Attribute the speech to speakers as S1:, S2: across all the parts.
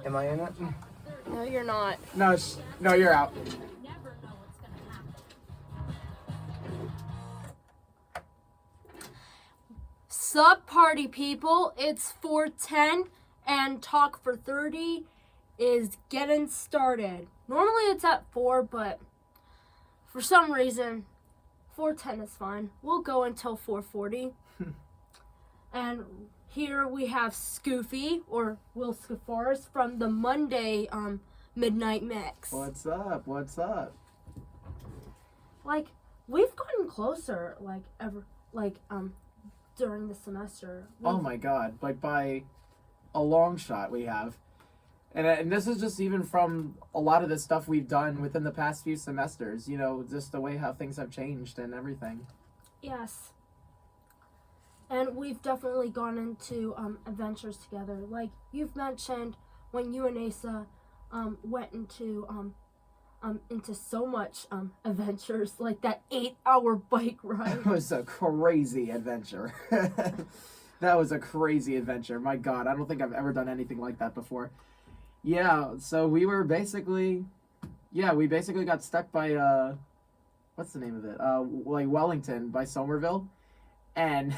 S1: Am I in it?
S2: No, you're not.
S1: No, no, you're out.
S2: Sup, party people? It's 4:10, and Talk for 30 is getting started. Normally it's at 4, but for some reason, 4:10 is fine. We'll go until 4:40. And here we have Scoofy, or Will Scoufaras, from the Monday Midnight Mix.
S1: What's up? What's up?
S2: Like, we've gotten closer, during the semester.
S1: Oh my god, like by a long shot we have. And this is just even from a lot of the stuff we've done within the past few semesters, you know, just the way how things have changed and everything.
S2: Yes. And we've definitely gone into adventures together. Like, you've mentioned when you and Asa went into so much adventures, like that 8-hour bike ride.
S1: That was a crazy adventure. That was a crazy adventure. My god, I don't think I've ever done anything like that before. Yeah, so we basically got stuck by what's the name of it? Like Wellington by Somerville. And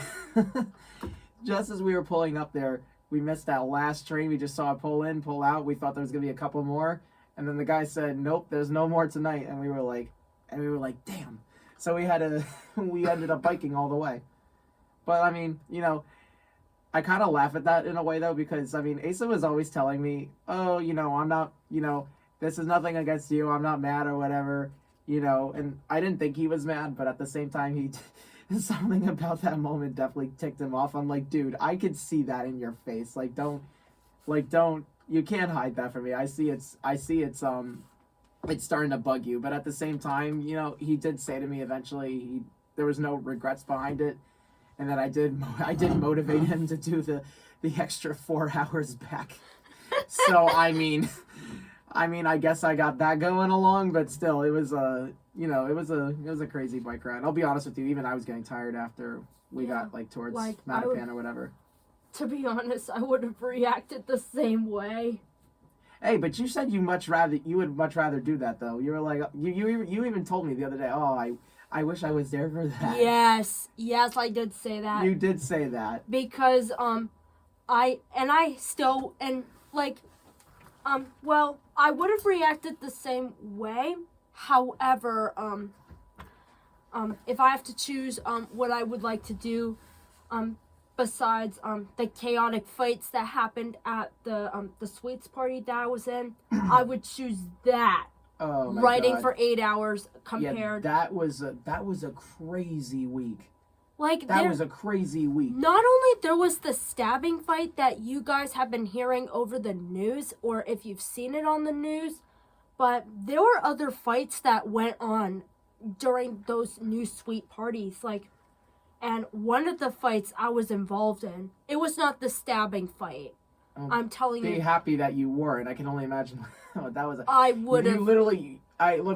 S1: just as we were pulling up there, we missed that last train. We just saw it pull in, pull out. We thought there was gonna be a couple more. And then the guy said, "Nope, there's no more tonight." And we were like, "Damn!" So we ended up biking all the way. But I mean, you know, I kind of laugh at that in a way though, because I mean, Asa was always telling me, "Oh, you know, I'm not, you know, this is nothing against you. I'm not mad or whatever, you know." And I didn't think he was mad, but at the same time, something about that moment definitely ticked him off. I'm like, dude, I could see that in your face. Don't. You can't hide that from me. I see it's starting to bug you, but at the same time, you know, he did say to me eventually there was no regrets behind it, and that I did motivate him to do the extra 4 hours back. So I mean, I guess I got that going along, but still, it was a crazy bike ride. I'll be honest with you, even I was getting tired after we got towards Mattapan or whatever.
S2: To be honest, I would have reacted the same way.
S1: Hey, but you said you would much rather do that though. You were like, you even told me the other day, "Oh, I wish I was there for that."
S2: Yes, I did say that.
S1: You did say that.
S2: Because I would have reacted the same way. However, if I have to choose what I would like to do besides the chaotic fights that happened at the sweets party that I was in, I would choose that.
S1: Oh my
S2: riding
S1: God.
S2: For 8 hours compared.
S1: Yeah, that was a crazy week.
S2: That
S1: was a crazy week.
S2: Not only there was the stabbing fight that you guys have been hearing over the news, or if you've seen it on the news, but there were other fights that went on during those new sweet parties, and one of the fights I was involved in, it was not the stabbing fight. I'm telling you.
S1: Be happy that you weren't. I can only imagine what that was.
S2: I would have.
S1: You literally,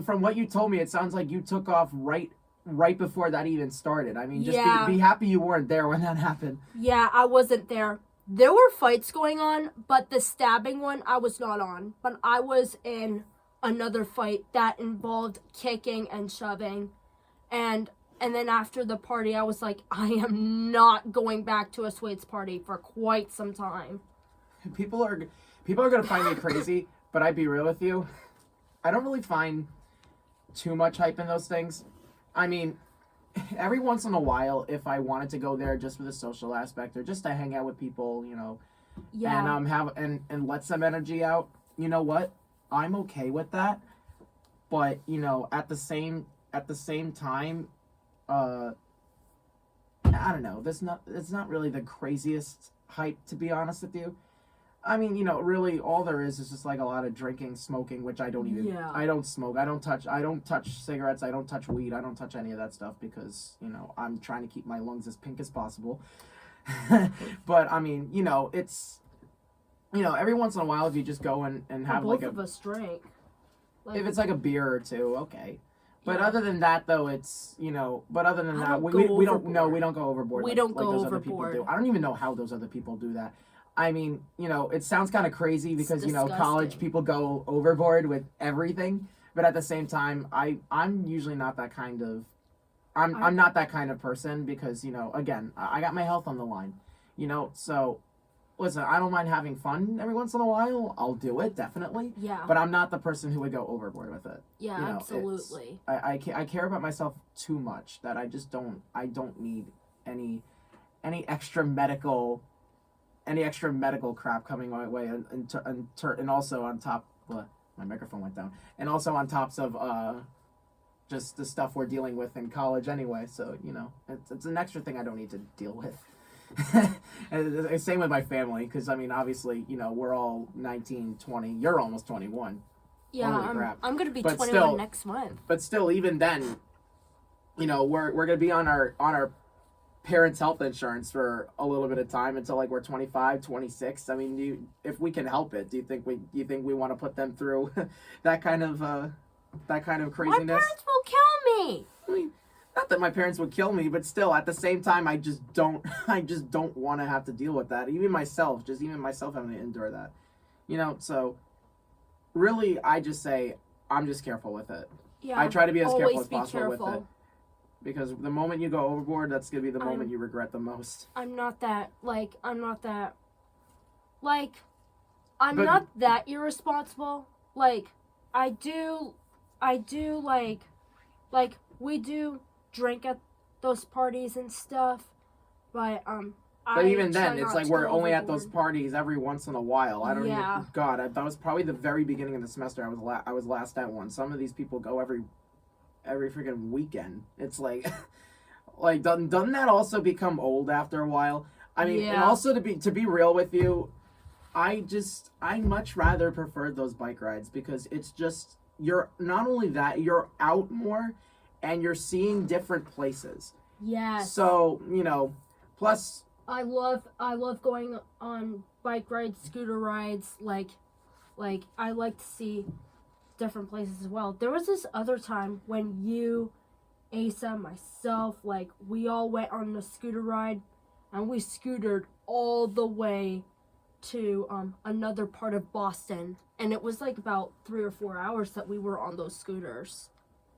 S1: from what you told me, it sounds like you took off right before that even started. I mean, just be happy you weren't there when that happened.
S2: Yeah, I wasn't there. There were fights going on, but the stabbing one I was not on. But I was in another fight that involved kicking and shoving, and then after the party, I was like, I am not going back to a sweets party for quite some time.
S1: People are gonna find me crazy, but I'd be real with you. I don't really find too much hype in those things. I mean, every once in a while, if I wanted to go there just for the social aspect or just to hang out with people, you know, and let some energy out, you know what? I'm okay with that. But you know, at the same time, I don't know. It's not really the craziest hype, to be honest with you. I mean, you know, really all there is just like a lot of drinking, smoking, which I don't even, I don't smoke. I don't touch cigarettes. I don't touch weed. I don't touch any of that stuff because, you know, I'm trying to keep my lungs as pink as possible. But I mean, you know, it's, you know, every once in a while if you just go and have
S2: both of us drink.
S1: If it's like a beer or two, okay. But other than that, though, it's, you know, we don't go overboard.
S2: We don't go
S1: those
S2: overboard.
S1: other people do. I don't even know how those other people do that. I mean, it sounds kind of crazy because,
S2: disgusting.
S1: college people go overboard with everything. But at the same time, I'm usually not that kind of, I'm not that kind of person because, again, I got my health on the line, so listen, I don't mind having fun every once in a while. I'll do it, definitely.
S2: Yeah.
S1: But I'm not the person who would go overboard with it.
S2: Yeah, absolutely.
S1: I care about myself too much that I don't need any extra medical crap coming my way, and also on top, my microphone went down, and also on tops of just the stuff we're dealing with in college anyway. So it's an extra thing I don't need to deal with. And same with my family, because I mean, obviously, we're all 19, 20. You're almost 21.
S2: Yeah, I'm gonna be 21
S1: still,
S2: next month.
S1: But still, even then, we're gonna be on our parents' health insurance for a little bit of time until like we're 25, 26. I mean, if we can help it, do you think we want to put them through that kind of craziness?
S2: My parents will kill me.
S1: I mean, not that my parents would kill me, but still, at the same time, I just don't want to have to deal with that. Even myself having to endure that, So, really, I just say I'm just careful with it.
S2: Yeah.
S1: I try to be as careful as
S2: be
S1: possible
S2: careful.
S1: with it, because the moment you go overboard, that's gonna be the moment you regret the most.
S2: I'm not that irresponsible. Like, I do we do drink at those parties and stuff, but
S1: But even then, it's like we're only at those parties every once in a while. I don't
S2: Yeah.
S1: even. God, that was probably the very beginning of the semester. I was last at one. Some of these people go every freaking weekend. It's like, doesn't that also become old after a while? I mean, and also to be real with you, I much rather preferred those bike rides because it's just you're not only that you're out more, and you're seeing different places.
S2: Yes.
S1: So plus.
S2: I love going on bike rides, scooter rides, like I like to see different places as well. There was this other time when you, Asa, myself, we all went on a scooter ride, and we scootered all the way to another part of Boston, and it was like about 3 or 4 hours that we were on those scooters,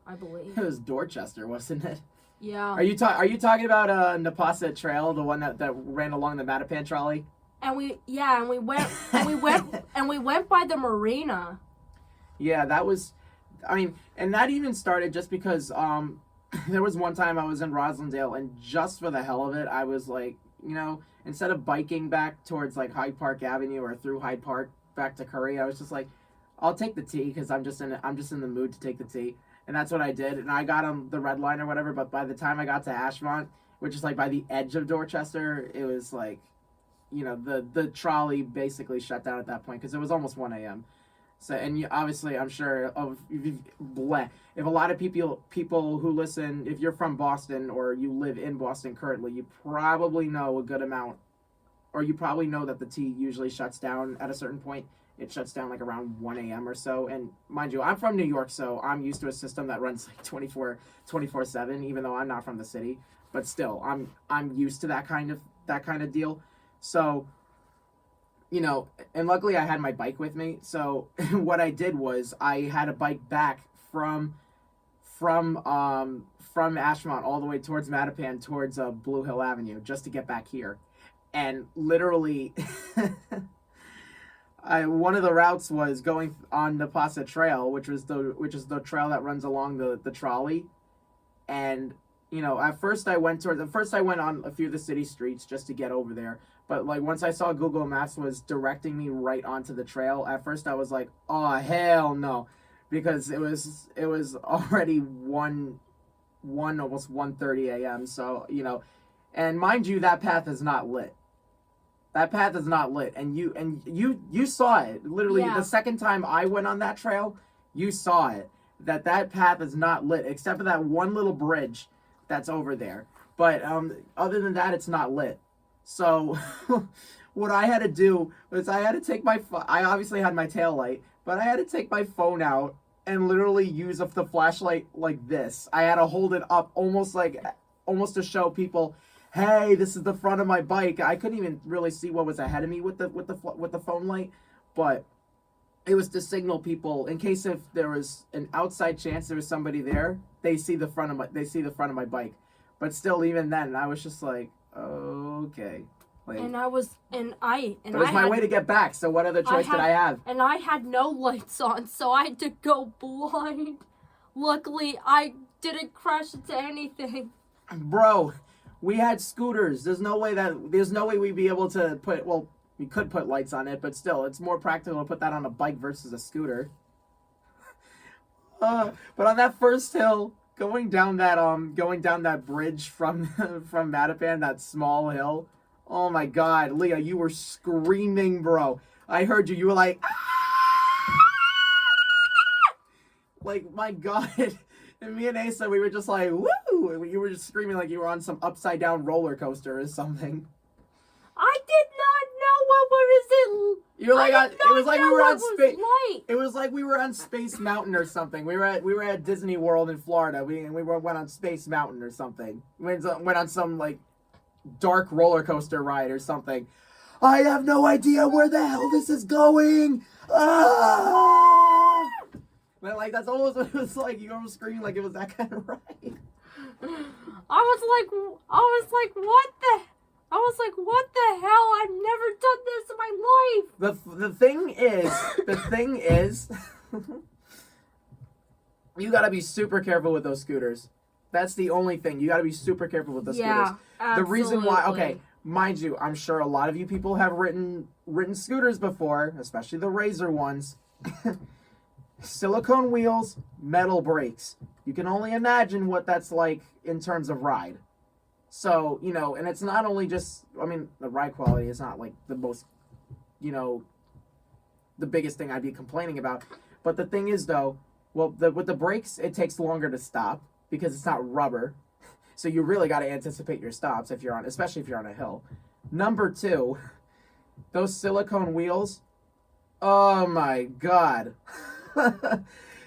S2: I believe.
S1: It was Dorchester, wasn't it?
S2: Yeah.
S1: Are you talking about Neposset Trail, the one that ran along the Mattapan trolley?
S2: And we went by the marina.
S1: Yeah, that was, I mean, and that even started just because there was one time I was in Roslindale, and just for the hell of it, I was like, instead of biking back towards like Hyde Park Avenue or through Hyde Park back to Curry, I was just like, I'll take the T because I'm just in the mood to take the T. And that's what I did. And I got on the red line or whatever. But by the time I got to Ashmont, which is like by the edge of Dorchester, it was like, the trolley basically shut down at that point because it was almost 1 a.m. So, and obviously, I'm sure if a lot of people who listen, if you're from Boston or you live in Boston currently, you probably know a good amount, or you probably know that the T usually shuts down at a certain point. It shuts down like around 1 a.m. or so. And mind you, I'm from New York, so I'm used to a system that runs like 24/7, even though I'm not from the city. But still, I'm used to that kind of deal. So, and luckily I had my bike with me. So what I did was I had a bike back from Ashmont all the way towards Mattapan, towards Blue Hill Avenue, just to get back here. And literally one of the routes was going on the Neposset Trail, which is the trail that runs along the trolley. And at first I went on a few of the city streets just to get over there. But like once I saw Google Maps was directing me right onto the trail, at first I was like, oh hell no, because it was already almost 1:30 a.m. So and mind you, that path is not lit. That path is not lit, and you saw it. Literally, The second time I went on that trail, you saw it. That path is not lit, except for that one little bridge that's over there. But other than that, it's not lit. So what I had to do was I had to take I obviously had my tail light, but I had to take my phone out and literally use the flashlight like this. I had to hold it up almost to show people, hey, this is the front of my bike. I couldn't even really see what was ahead of me with the phone light, but it was to signal people in case if there was an outside chance there was somebody there, they see the front of my bike. But still, even then, I was just like, okay. Like,
S2: And I was, and I, and
S1: it was
S2: I
S1: my
S2: had,
S1: way to get back. So what other choice did I have?
S2: And I had no lights on, so I had to go blind. Luckily, I didn't crash into anything.
S1: Bro, we had scooters. There's no way we'd be able to put. Well, we could put lights on it, but still, it's more practical to put that on a bike versus a scooter. But on that first hill, going down that bridge from from Mattapan, that small hill. Oh my God, Leah, you were screaming, bro. I heard you. You were like, ah! Like, my God. And me and Asa, we were just like, woo! You were just screaming like you were on some upside down roller coaster or something.
S2: I did not know what was it.
S1: You were like, it was like we were on space.
S2: Light.
S1: It was like we were on Space Mountain or something. We were at Disney World in Florida. We went on Space Mountain or something. We went on some like dark roller coaster ride or something. I have no idea where the hell this is going. Ah! But like that's almost what it was like. You were screaming like it was that kind of ride.
S2: I was like, what the hell? I've never done this in my life.
S1: The thing is, you gotta be super careful with those scooters. That's the only thing. You gotta be super careful with the scooters.
S2: Absolutely.
S1: The reason why, okay, mind you, I'm sure a lot of you people have ridden scooters before, especially the Razor ones. Silicone wheels, metal brakes. You can only imagine what that's like in terms of ride. So, and it's not only just, the ride quality is not like the most, the biggest thing I'd be complaining about. But the thing is though, with the brakes, it takes longer to stop because it's not rubber. So you really got to anticipate your stops especially if you're on a hill. Number 2, those silicone wheels. Oh my God.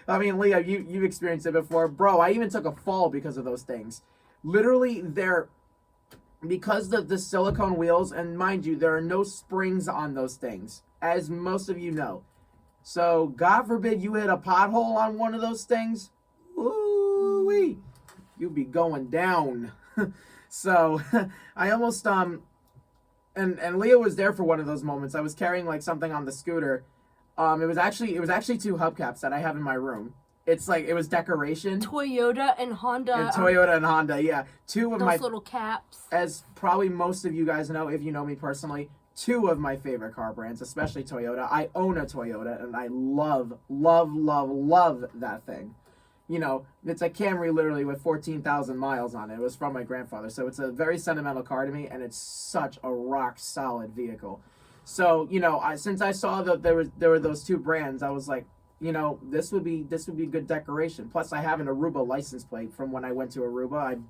S1: Leo, you've experienced it before. Bro, I even took a fall because of those things. Literally, because of the silicone wheels, and mind you, there are no springs on those things, as most of you know. So, God forbid you hit a pothole on one of those things. Ooh-wee. You'd be going down. So, I almost, and Leo was there for one of those moments. I was carrying, like, something on the scooter. It was actually 2 hubcaps that I have in my room. It's like, it was decoration.
S2: Toyota and Honda.
S1: Yeah. 2 of
S2: those little caps.
S1: As probably most of you guys know, if you know me personally, 2 of my favorite car brands, especially Toyota. I own a Toyota, and I love, love, love, love that thing. It's a Camry literally with 14,000 miles on it. It was from my grandfather, so it's a very sentimental car to me, and it's such a rock-solid vehicle. So, since I saw that there were those 2 brands, I was like, this would be good decoration. Plus, I have an Aruba license plate from when I went to Aruba.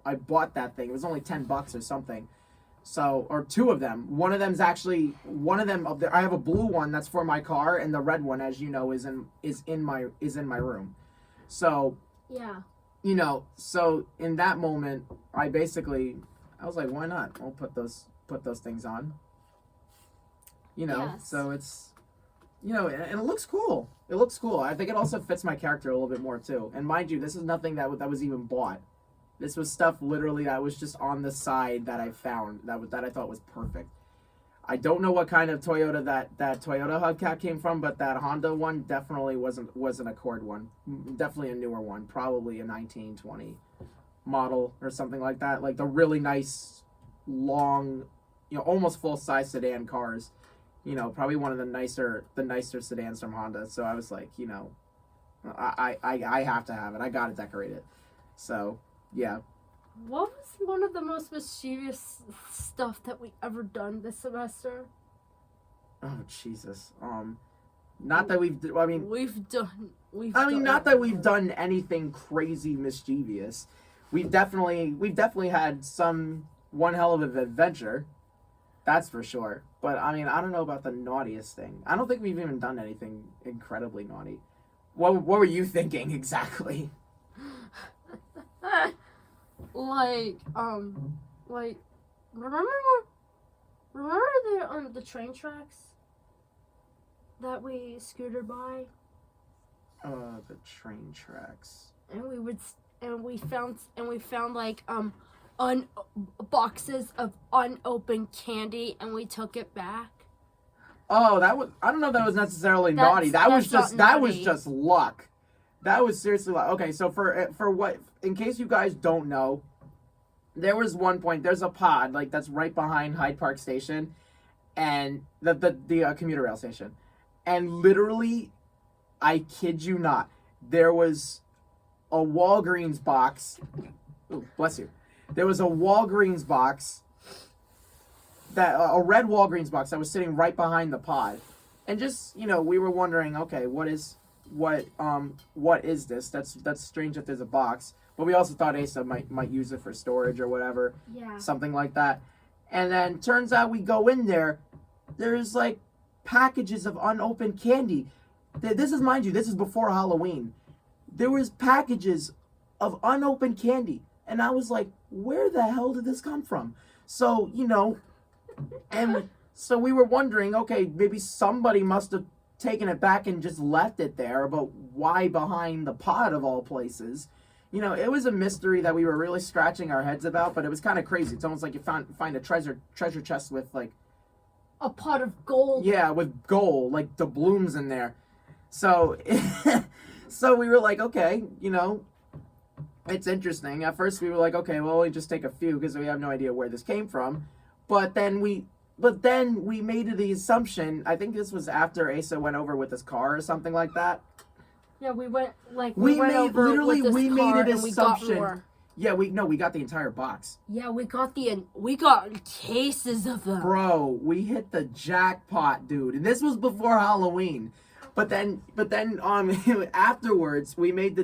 S1: I bought that thing. It was only $10 or something. So, or 2 of them. One of them, I have a blue one that's for my car, and the red one, as you know, is in my room. So,
S2: yeah.
S1: So in that moment, I was like, why not? I'll put those things on.
S2: Yes.
S1: So it's, and it looks cool. It looks cool. I think it also fits my character a little bit more too. And mind you, this is nothing that was even bought. This was stuff literally that was just on the side that I found that I thought was perfect. I don't know what kind of Toyota that Toyota hubcap came from, but that Honda one definitely was an Accord one. Definitely a newer one, probably a 1920 model or something like that. Like the really nice, long, almost full-size sedan cars. Probably one of the nicer sedans from Honda. So I was like, I have to have it. I gotta decorate it. So yeah.
S2: What was one of the most mischievous stuff that we ever done this semester?
S1: Oh Jesus. Not that we've not that we've done anything crazy mischievous. We've definitely had one hell of an adventure. That's for sure. But I don't know about the naughtiest thing. I don't think we've even done anything incredibly naughty. What were you thinking exactly?
S2: Like, remember the train tracks that we scooted by,
S1: The train tracks.
S2: and we found like boxes of unopened candy, and we took it back.
S1: Oh, I don't know if that was necessarily
S2: That's-
S1: naughty. That was
S2: that's not
S1: that was
S2: naughty.
S1: just luck. That was seriously luck. Okay, so for what, in case you guys don't know, there was one point, there's a pod like that's right behind Hyde Park Station, and the commuter rail station, and literally, I kid you not, there was a Walgreens box. Ooh, bless you. There was a Walgreens box, a red Walgreens box that was sitting right behind the pod, and just, we were wondering, okay, what is this? That's strange that there's a box, but we also thought Asa might use it for storage or whatever,
S2: Yeah.
S1: something like that. And then turns out we go in there, there's like packages of unopened candy. This is, mind you, this is before Halloween. There was packages of unopened candy, and I was like, where the hell did this come from? So, and so we were wondering, okay, maybe somebody must have taken it back and just left it there, but why behind the pod of all places? It was a mystery that we were really scratching our heads about, but it was kind of crazy. It's almost like you find a treasure chest with like
S2: A pot of gold.
S1: yeah, with gold, like doubloons in there. So so we were like, okay, it's interesting. At first we were like, okay, we'll only just take a few because we have no idea where this came from. But then we made the assumption, I think this was after Asa went over with his car or something like that.
S2: Yeah, we went
S1: We
S2: went
S1: made-
S2: over
S1: literally,
S2: with this
S1: we made
S2: car
S1: an
S2: and we got
S1: assumption.
S2: more.
S1: Yeah, we got the entire box.
S2: Yeah, we got cases of them.
S1: Bro, we hit the jackpot, dude. And this was before Halloween. But then afterwards we made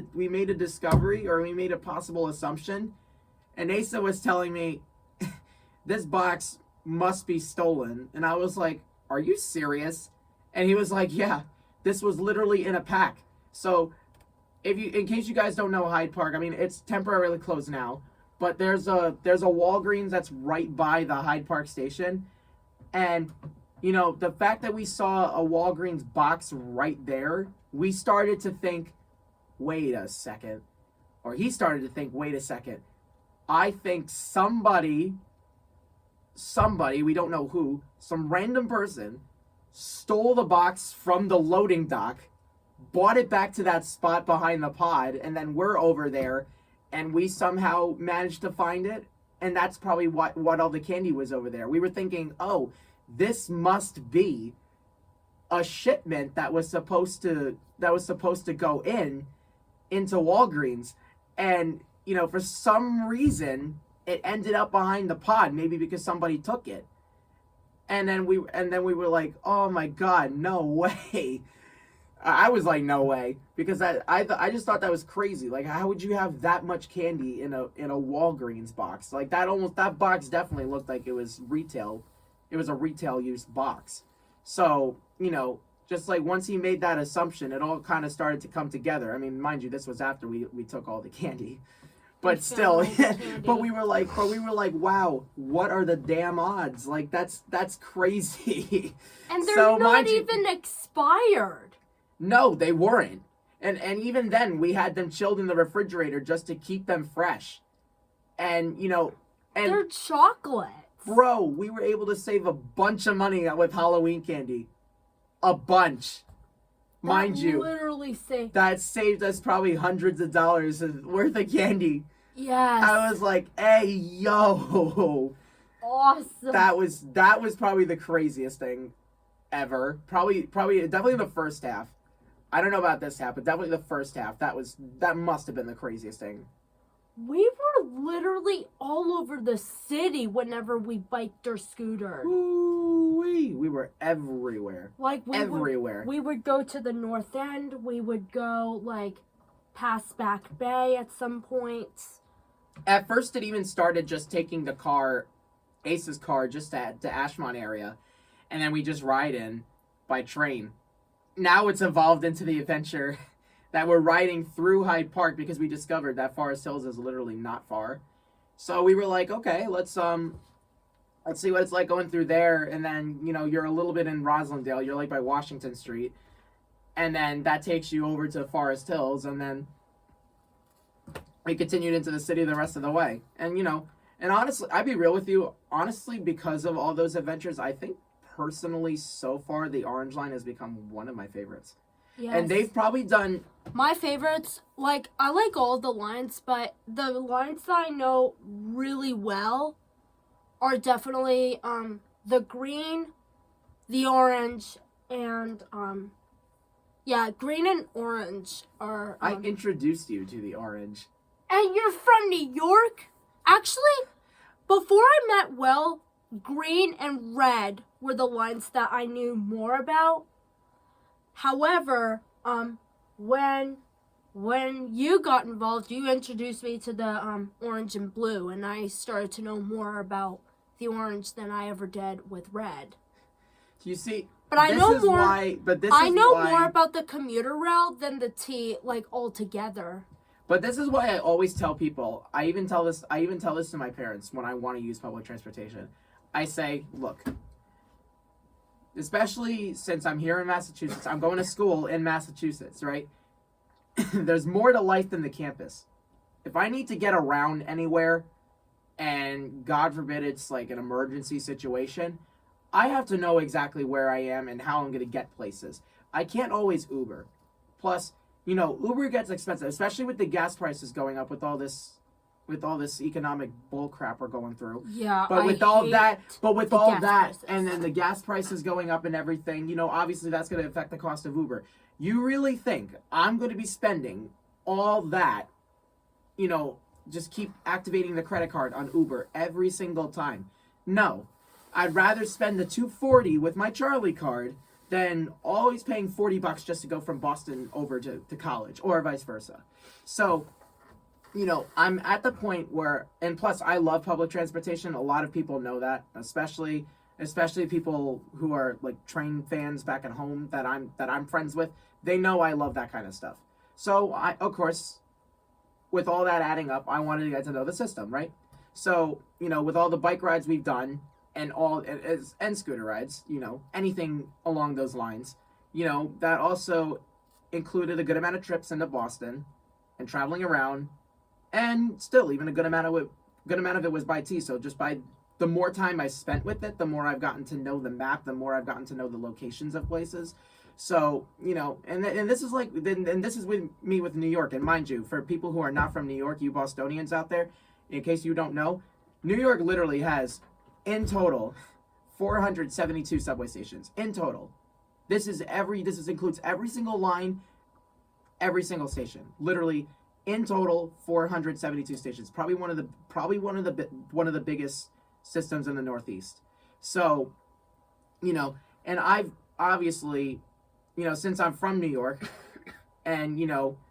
S1: a discovery, or we made a possible assumption. And Asa was telling me this box must be stolen. And I was like, are you serious? And he was like, yeah, this was literally in a pack. So in case you guys don't know Hyde Park, I mean, it's temporarily closed now, but there's a Walgreens that's right by the Hyde Park station. And the fact that we saw a Walgreens box right there, we started to think, wait a second. Or he started to think, wait a second. I think somebody, we don't know who, some random person, stole the box from the loading dock, brought it back to that spot behind the pod, and then we're over there, and we somehow managed to find it, and that's probably what all the candy was over there. We were thinking, oh, this must be a shipment that was supposed to go into Walgreens, and for some reason it ended up behind the pod, maybe because somebody took it. And then we were like, oh my god, no way. I was like, no way, because I just thought that was crazy. Like, how would you have that much candy in a Walgreens box? Like, that box definitely looked like it was retail. It was a retail used box. So, just like once he made that assumption, it all kind of started to come together. I mean, mind you, this was after we took all the candy. But still, but we were like, wow, what are the damn odds? Like, that's crazy.
S2: And they're
S1: So,
S2: not
S1: mind you-
S2: even expired.
S1: No, they weren't. And even then, we had them chilled in the refrigerator just to keep them fresh. And, and
S2: They're chocolates.
S1: bro, we were able to save a bunch of money with Halloween candy. A bunch. Mind
S2: That
S1: you,
S2: literally say
S1: that saved us probably hundreds of dollars worth of candy.
S2: yes.
S1: I was like, hey, yo.
S2: Awesome.
S1: That was probably the craziest thing ever. Probably definitely the first half. I don't know about this half, but definitely the first half. That must have been the craziest thing.
S2: We were literally all over the city whenever we biked or scootered.
S1: Ooh-wee. We were everywhere.
S2: Like
S1: Everywhere.
S2: We would go to the North End. We would go like past Back Bay at some points.
S1: At first, it even started just taking the car, Ace's car, just to Ashmont area, and then we just ride in by train. Now it's evolved into the adventure that we're riding through Hyde Park because we discovered that Forest Hills is literally not far. So we were like, okay, let's see what it's like going through there. And then, you're a little bit in Roslindale. You're like by Washington Street. And then that takes you over to Forest Hills. And then we continued into the city the rest of the way. And, and honestly, I'd be real with you. Honestly, because of all those adventures, I think personally so far the Orange Line has become one of my favorites.
S2: Yes.
S1: And they've probably done...
S2: My favorites, I like all the lines, but the lines that I know really well are definitely the green, the orange, and green and orange are.
S1: I introduced you to the orange.
S2: And you're from New York? Actually, before I met Will, green and red were the lines that I knew more about. However, when you got involved, you introduced me to the orange and blue, and I started to know more about the orange than I ever did with red.
S1: You see,
S2: but I know more. I know
S1: why,
S2: more about the commuter rail than the T, altogether.
S1: But this is why I always tell people. I even tell this to my parents when I want to use public transportation. I say, look, especially since I'm here in Massachusetts, I'm going to school in Massachusetts, right? There's more to life than the campus. If I need to get around anywhere, and God forbid it's like an emergency situation, I have to know exactly where I am and how I'm going to get places. I can't always Uber. Plus, Uber gets expensive, especially with the gas prices going up with all this economic bull crap we're going through.
S2: Yeah,
S1: but with all that,
S2: prices.
S1: and then the gas prices going up and everything, obviously that's going to affect the cost of Uber. You really think I'm going to be spending all that, just keep activating the credit card on Uber every single time? No. I'd rather spend the $240 with my Charlie card than always paying $40 just to go from Boston over to college, or vice versa. So, I'm at the point where, and plus I love public transportation. A lot of people know that, especially people who are like train fans back at home that I'm friends with. They know I love that kind of stuff. So I, of course, with all that adding up, I wanted to get to know the system, right? So, with all the bike rides we've done and scooter rides, anything along those lines, that also included a good amount of trips into Boston and traveling around, and still even a good amount of it was by T. So just by the more time I spent with it, the more I've gotten to know the map, the more I've gotten to know the locations of places. So, and this is this is with me with New York. And mind you, for people who are not from New York, you Bostonians out there, in case you don't know, New York literally has, in total, 472 subway stations. In total. This includes every single line, every single station. Literally, in total, 472 stations. Probably one of the biggest systems in the Northeast. So, and I've obviously, since I'm from New York, and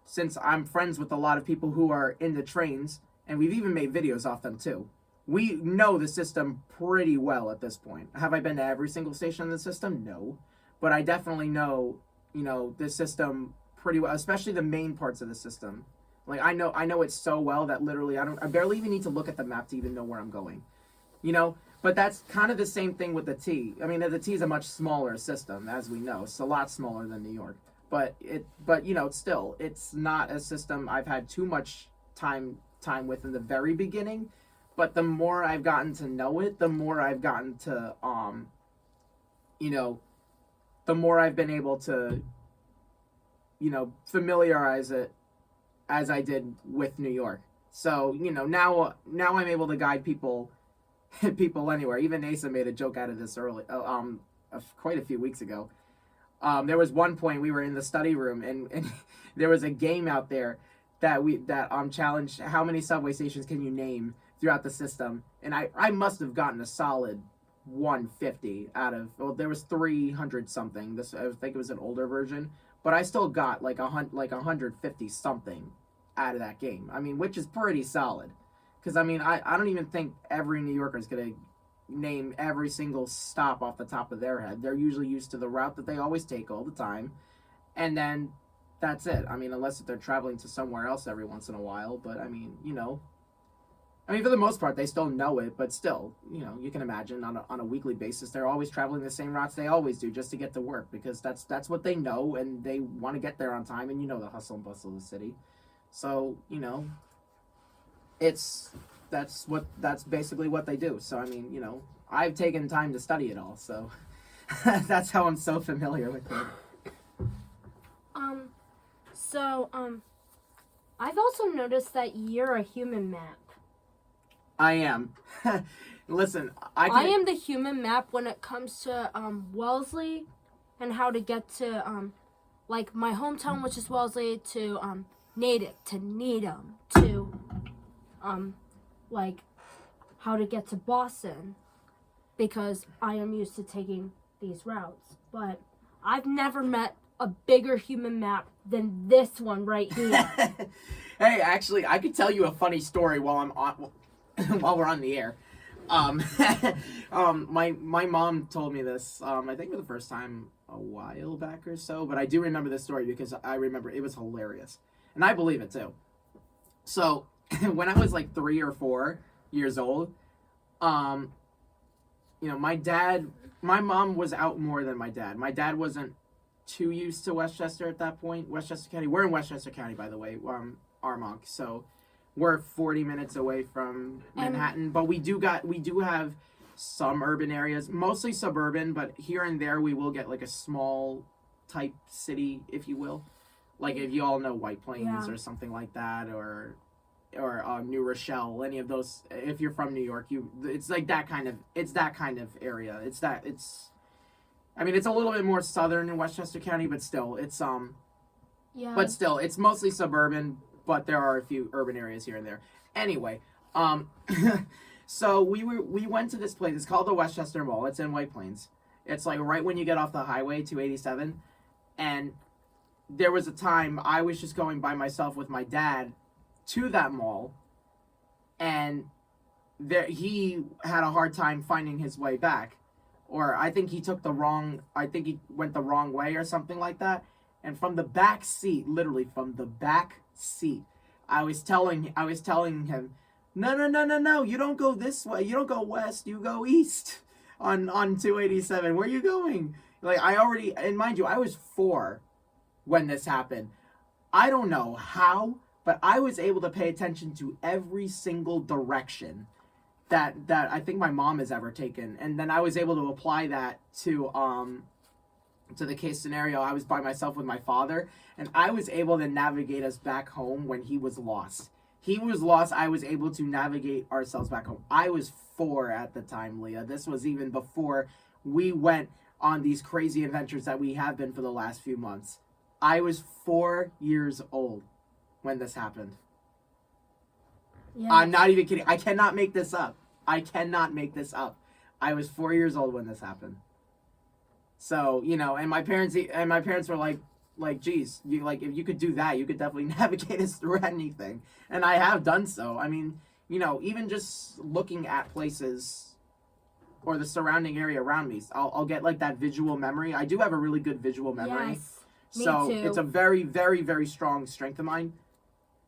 S1: since I'm friends with a lot of people who are into trains, and we've even made videos off them too. We know the system pretty well at this point. Have I been to every single station in the system? No. But I definitely know, the system pretty well, especially the main parts of the system. Like I know it so well that literally I barely even need to look at the map to even know where I'm going. But that's kind of the same thing with the T. I mean, the T is a much smaller system, as we know. It's a lot smaller than New York. But still, it's not a system I've had too much time with in the very beginning. But the more I've gotten to know it, the more I've gotten to, the more I've been able to, familiarize it as I did with New York. So, now I'm able to guide people anywhere. Even Asa made a joke out of this quite a few weeks ago. There was one point we were in the study room and there was a game out there that challenged how many subway stations can you name throughout the system, and I must have gotten a solid 150 out of, there was 300 something. I think it was an older version, but I still got like 150 something out of that game. I mean, which is pretty solid, because I mean I don't even think every New Yorker is gonna name every single stop off the top of their head. They're usually used to the route that they always take all the time, and then that's it. I mean, unless they're traveling to somewhere else every once in a while, but I mean, I mean, for the most part, they still know it, but still, you know, you can imagine on a weekly basis, they're always traveling the same routes they always do just to get to work because that's what they know and they want to get there on time. And you know the hustle and bustle of the city, so you know, that's basically what they do. So I mean, you know, I've taken time to study it all, so that's how I'm so familiar with it.
S2: I've also noticed that you're a human map.
S1: I am. Listen,
S2: I am the human map when it comes to Wellesley and how to get to like my hometown, which is Wellesley, to Natick, to Needham, to like how to get to Boston, because I am used to taking these routes. But I've never met a bigger human map than this one right here.
S1: Hey, actually, I could tell you a funny story while I'm on, while we're on the air. My mom told me this. I think for the first time a while back or so, but I do remember this story because I remember it was hilarious, and I believe it too. So, when I was like 3 or 4 years old, you know, my mom was out more than my dad. My dad wasn't too used to Westchester at that point. Westchester County. We're in Westchester County, by the way, Armonk. So we're 40 minutes away from Manhattan, but we do have some urban areas, mostly suburban, but here and there we will get like a small type city, if you will. Like if you all know White Plains or something like that, or New Rochelle, any of those. If you're from New York, it's like that kind of area. I mean, it's a little bit more southern in Westchester County, but still, it's it's mostly suburban, but there are a few urban areas here and there. Anyway, so we went to this place. It's called the Westchester Mall. It's in White Plains. It's like right when you get off the highway, 287, and there was a time I was just going by myself with my dad to that mall, and he had a hard time finding his way back. Or I think he went the wrong way or something like that. And from the back seat, literally from the back seat, I was telling him, no, you don't go this way. You don't go west, you go east on 287. Where are you going? Like and mind you, I was 4 when this happened. I don't know how, but I was able to pay attention to every single direction that I think my mom has ever taken, and then I was able to apply that to the case scenario. I was by myself with my father, and I was able to navigate us back home when he was lost. He was lost. I was able to navigate ourselves back home. I was 4 at the time, Leah. This was even before we went on these crazy adventures that we have been for the last few months. I was 4 years old when this happened. Yeah. I'm not even kidding. I cannot make this up. I was 4 years old when this happened. So, you know, and my parents were like, geez, if you could do that, you could definitely navigate us through anything. And I have done so. I mean, you know, even just looking at places or the surrounding area around me, I'll get like that visual memory. I do have a really good visual memory.
S2: Yes,
S1: so
S2: me too.
S1: It's a very, very, very strong strength of mine.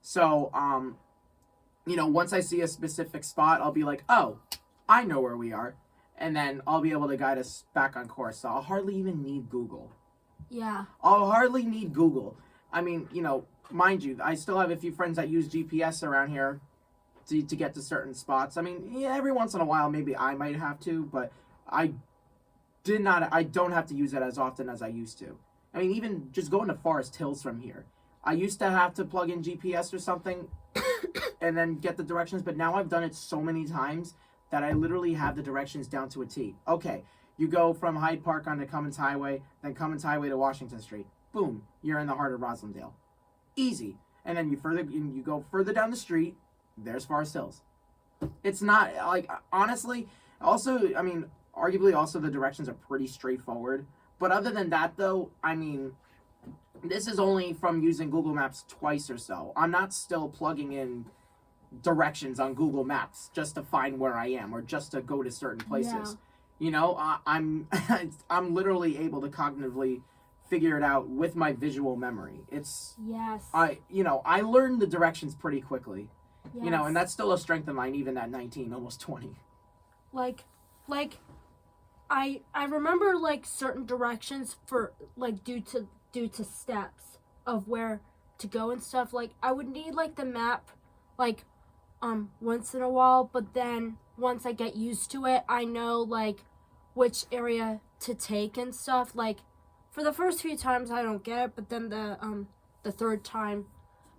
S1: So, you know, once I see a specific spot, I'll be like, oh, I know where we are. And then I'll be able to guide us back on course. So I'll hardly even need Google.
S2: Yeah.
S1: I'll hardly need Google. I mean, you know, mind you, I still have a few friends that use GPS around here to get to certain spots. I mean, yeah, every once in a while, maybe I might have to, but I don't have to use it as often as I used to. I mean, even just going to Forest Hills from here. I used to have to plug in GPS or something and then get the directions, but now I've done it so many times that I literally have the directions down to a T. Okay, you go from Hyde Park onto Cummins Highway, then Cummins Highway to Washington Street. Boom, you're in the heart of Roslindale. Easy. And then you go further down the street, there's Forest Hills. It's not, like, honestly, also, I mean, arguably also the directions are pretty straightforward. But other than that, though, I mean, this is only from using Google Maps twice or so. I'm not still plugging in directions on Google Maps just to find where I am or just to go to certain places. Yeah. You know, I'm literally able to cognitively figure it out with my visual memory. I learned the directions pretty quickly. You know, and that's still a strength of mine, even at 19, almost 20.
S2: Like, I remember like certain directions for like due to steps of where to go and stuff. Like I would need like the map, like once in a while, but then once I get used to it, I know like which area to take and stuff. Like for the first few times I don't get it, but then the third time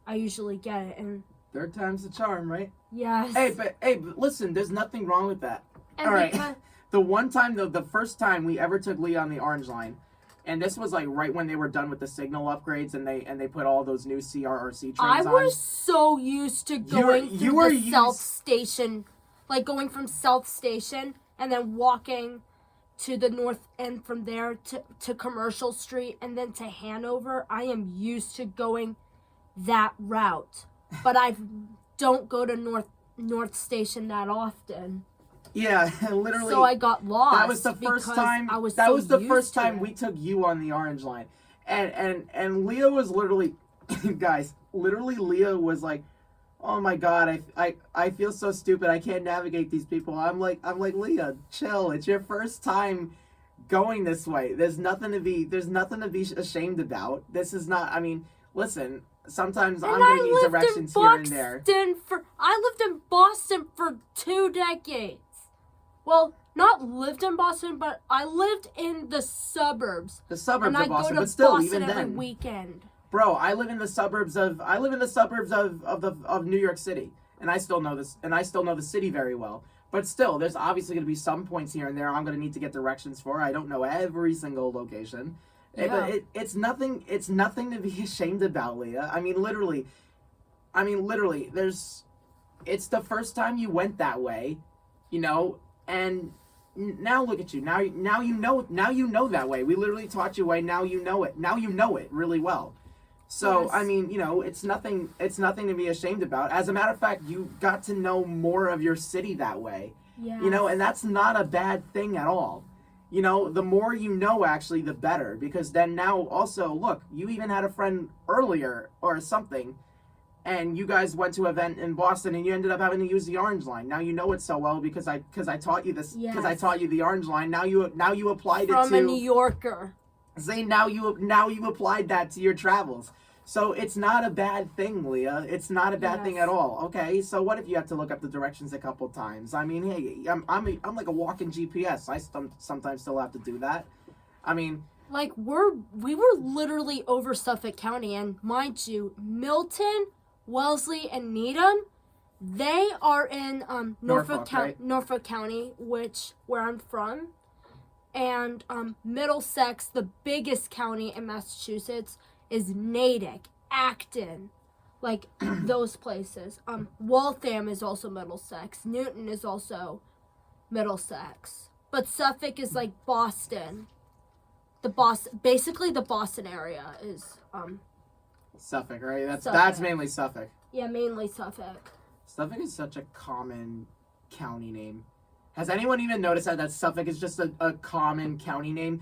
S2: I usually get it. And
S1: third time's the charm, right?
S2: yes.
S1: Hey, but listen, there's nothing wrong with that.
S2: And
S1: all right.
S2: because,
S1: The one time, the first time we ever took Leah on the Orange Line, and this was like right when they were done with the signal upgrades, and they put all those new CRRC trains on.
S2: I was so used to going through the South Station, like going from South Station and then walking to the north end from there to Commercial Street and then to Hanover. I am used to going that route, but I don't go to North Station that often.
S1: Yeah, literally.
S2: So I got lost.
S1: That was the first time. We took you on the Orange Line, and Leah was literally, guys. Literally, Leah was like, "Oh my God, I feel so stupid. I can't navigate these people." I'm like, Leah, chill. It's your first time going this way. There's nothing to be ashamed about. This is not. I mean, listen. Sometimes I'm gonna need directions here and there.
S2: I lived in Boston for 2 decades. Well, not lived in Boston, but I lived in the suburbs.
S1: The suburbs of Boston, but
S2: still,
S1: even
S2: every
S1: then.
S2: weekend.
S1: Bro, I live in the suburbs of New York City, and I still know this, and I still know the city very well. But still, there's obviously going to be some points here and there I'm going to need to get directions for. I don't know every single location.
S2: Yeah.
S1: But it's nothing to be ashamed about, Leah. I mean, literally, it's the first time you went that way, you know, and now look at you. Now you know that way. We literally taught you a way. Now you know it. Now you know it really well. So, yes. I mean, you know, it's nothing to be ashamed about. As a matter of fact, you got to know more of your city that way.
S2: Yeah.
S1: You know, and that's not a bad thing at all. You know, the more you know, actually, the better. Because then now also, look, you even had a friend earlier or something, and you guys went to an event in Boston, and you ended up having to use the Orange Line. Now you know it so well because I taught you this. Because I taught you the Orange Line. Now you applied it to.
S2: From a New Yorker.
S1: Say now you applied that to your travels. So it's not a bad thing, Leah. It's not a bad thing at all. Okay, so what if you have to look up the directions a couple times? I mean, hey, I'm like a walking GPS. I sometimes still have to do that. I mean,
S2: like we were literally over Suffolk County, and mind you, Milton, Wellesley, and Needham, they are in Norfolk County, where I'm from, and Middlesex, the biggest county in Massachusetts, is Natick, Acton, like those places. Waltham is also Middlesex. Newton is also Middlesex. But Suffolk is like Boston. Basically the Boston area is
S1: Suffolk, right? That's mainly Suffolk.
S2: Yeah, mainly Suffolk.
S1: Suffolk is such a common county name. Has anyone even noticed that Suffolk is just a common county name?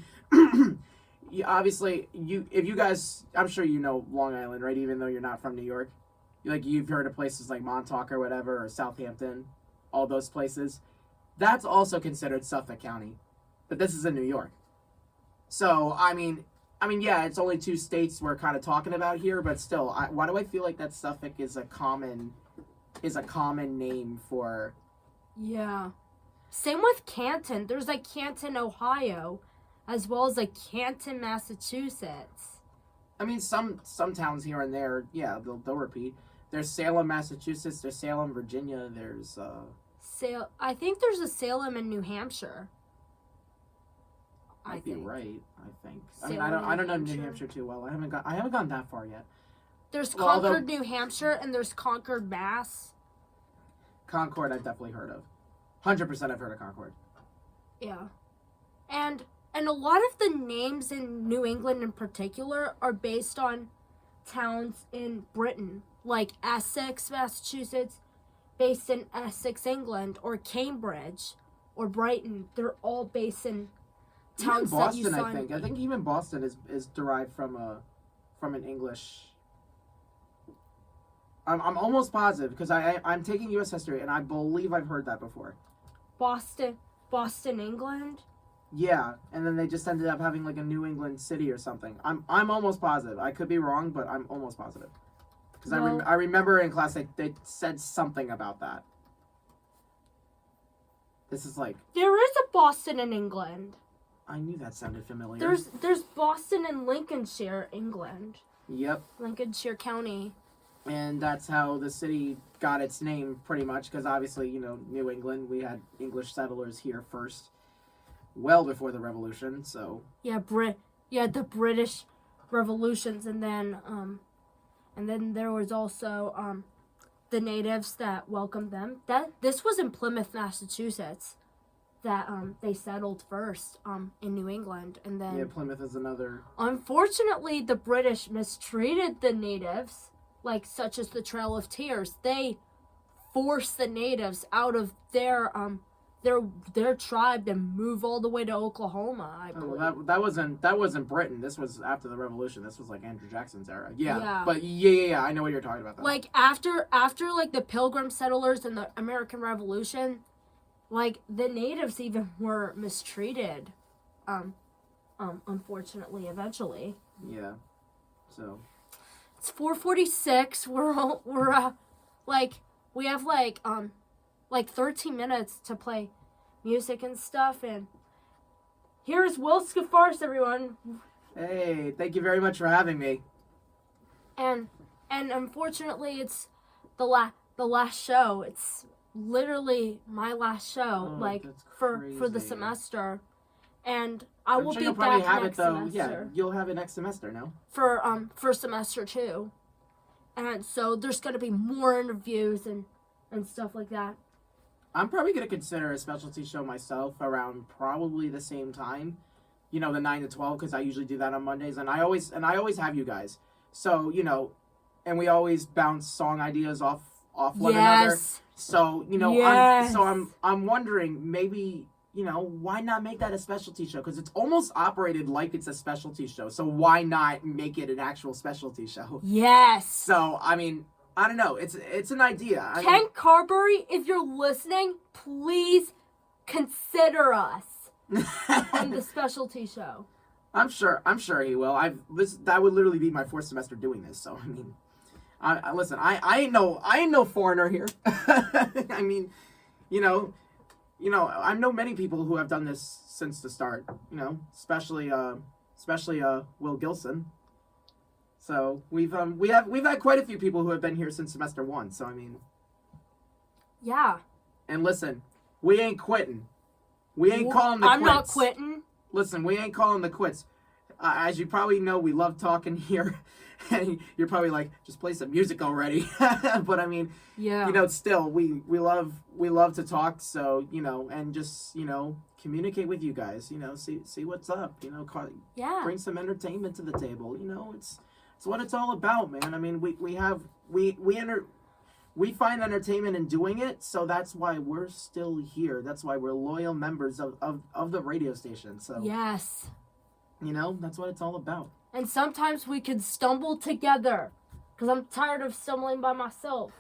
S1: Obviously, if you guys, I'm sure you know Long Island, right? Even though you're not from New York, you've heard of places like Montauk or whatever, or Southampton, all those places. That's also considered Suffolk County, but this is in New York. So I mean, yeah, it's only 2 states we're kind of talking about here, but still, why do I feel like that Suffolk is a common name for?
S2: Yeah, same with Canton. There's like Canton, Ohio, as well as like Canton, Massachusetts.
S1: I mean, some towns here and there, yeah, they'll repeat. There's Salem, Massachusetts. There's Salem, Virginia. There's
S2: I think there's a Salem in New Hampshire.
S1: Might be right. I think.
S2: Salem,
S1: I don't know New Hampshire too well. I haven't gone that far yet.
S2: There's Concord, New Hampshire, and there's Concord, Mass.
S1: Concord, I've definitely heard of. 100% I've heard of Concord.
S2: Yeah, and a lot of the names in New England in particular are based on towns in Britain, like Essex, Massachusetts, based in Essex, England, or Cambridge, or Brighton. They're all based in towns
S1: even Boston,
S2: that you saw.
S1: I think even Boston is derived from an English I'm almost positive because I'm taking U.S. history and I believe I've heard that before.
S2: Boston, England.
S1: Yeah, and then they just ended up having like a New England city or something. I'm almost positive. I could be wrong, but I'm almost positive. Because I remember in class they said something about that. This is like...
S2: There is a Boston in England.
S1: I knew that sounded familiar.
S2: There's Boston in Lincolnshire, England.
S1: Yep.
S2: Lincolnshire County.
S1: And that's how the city got its name, pretty much, because obviously, you know, New England, we had English settlers here first, well before the Revolution, so...
S2: Yeah, the British Revolutions, and then there was also, the natives that welcomed them. This was in Plymouth, Massachusetts, that, they settled first, in New England, and then...
S1: Yeah, Plymouth is another...
S2: Unfortunately, the British mistreated the natives, like, such as the Trail of Tears. They forced the natives out of their tribe and move all the way to Oklahoma, I believe.
S1: Well, that wasn't Britain. This was after the Revolution. This was like Andrew Jackson's era. Yeah. But yeah, I know what you're talking about. Though.
S2: Like after like the Pilgrim settlers and the American Revolution, like the natives even were mistreated. Unfortunately, eventually.
S1: Yeah. So.
S2: It's 4:46. We have like 13 minutes to play music and stuff, and here's Will Scoufaras, everyone.
S1: Hey, thank you very much for having me.
S2: And unfortunately, it's the last show. It's literally my last show, for the semester, and I'm will sure be you'll back have next it, though. Semester.
S1: Yeah, you'll have it next semester, no?
S2: For semester 2, and so there's gonna be more interviews and stuff like that.
S1: I'm probably going to consider a specialty show myself around probably the same time, you know, the 9 to 12, because I usually do that on Mondays, and I always have you guys. So, you know, and we always bounce song ideas off one another. So, you know, I'm wondering maybe, you know, why not make that a specialty show? Because it's almost operated like it's a specialty show. So why not make it an actual specialty show?
S2: Yes.
S1: So, I mean, I don't know. It's an idea.
S2: Ken Carberry, if you're listening, please consider us on the specialty show.
S1: I'm sure he will. That would literally be my 4th semester doing this. So I mean, listen. I ain't no foreigner here. I mean, you know, I know many people who have done this since the start. You know, especially Will Gilson. So we've had quite a few people who have been here since semester 1. So I mean,
S2: yeah.
S1: And listen, we ain't quitting. We ain't calling the quits.
S2: I'm not quitting.
S1: Listen, we ain't calling the quits. As you probably know, we love talking here, and you're probably like, just play some music already. But I mean,
S2: yeah.
S1: You know, still we love to talk. So you know, and just communicate with you guys. You know, see what's up. You know, bring some entertainment to the table. You know, it's what it's all about, man. I mean, we find entertainment in doing it, so that's why we're still here. That's why we're loyal members of the radio station. So
S2: yes,
S1: you know, that's what it's all about.
S2: And sometimes we can stumble together, because I'm tired of stumbling by myself.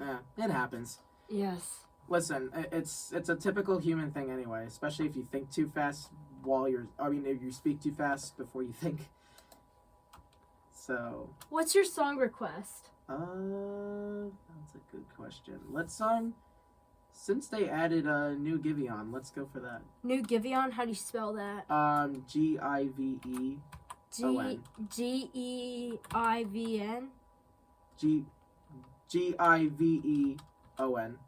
S1: Yeah, it happens.
S2: Yes.
S1: Listen, it's a typical human thing anyway, especially if you think too fast if you speak too fast before you think. So.
S2: What's your song request?
S1: That's a good question. Let's since they added a new Giveon, let's go for that.
S2: New Giveon? How do you spell that?
S1: Giveon.
S2: Geivn.
S1: Giveon.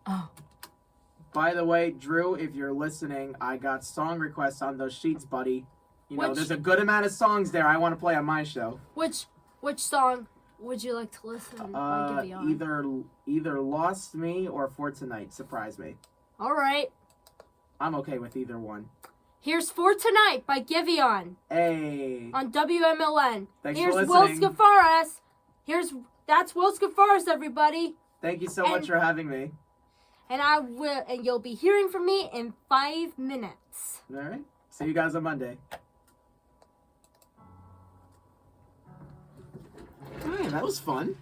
S2: Oh.
S1: By the way, Drew, if you're listening, I got song requests on those sheets, buddy. You know, there's a good amount of songs there I want to play on my show.
S2: Which song would you like to listen by Giveon?
S1: Either Lost Me or For Tonight. Surprise me.
S2: All right.
S1: I'm okay with either one.
S2: Here's For Tonight by Giveon.
S1: Hey.
S2: On WMLN.
S1: Thanks
S2: Here's
S1: for listening.
S2: Will Scoufaras. That's Will Scoufaras, everybody.
S1: Thank you so much for having me.
S2: And you'll be hearing from me in 5 minutes.
S1: All right. See you guys on Monday. All right. man, that was fun.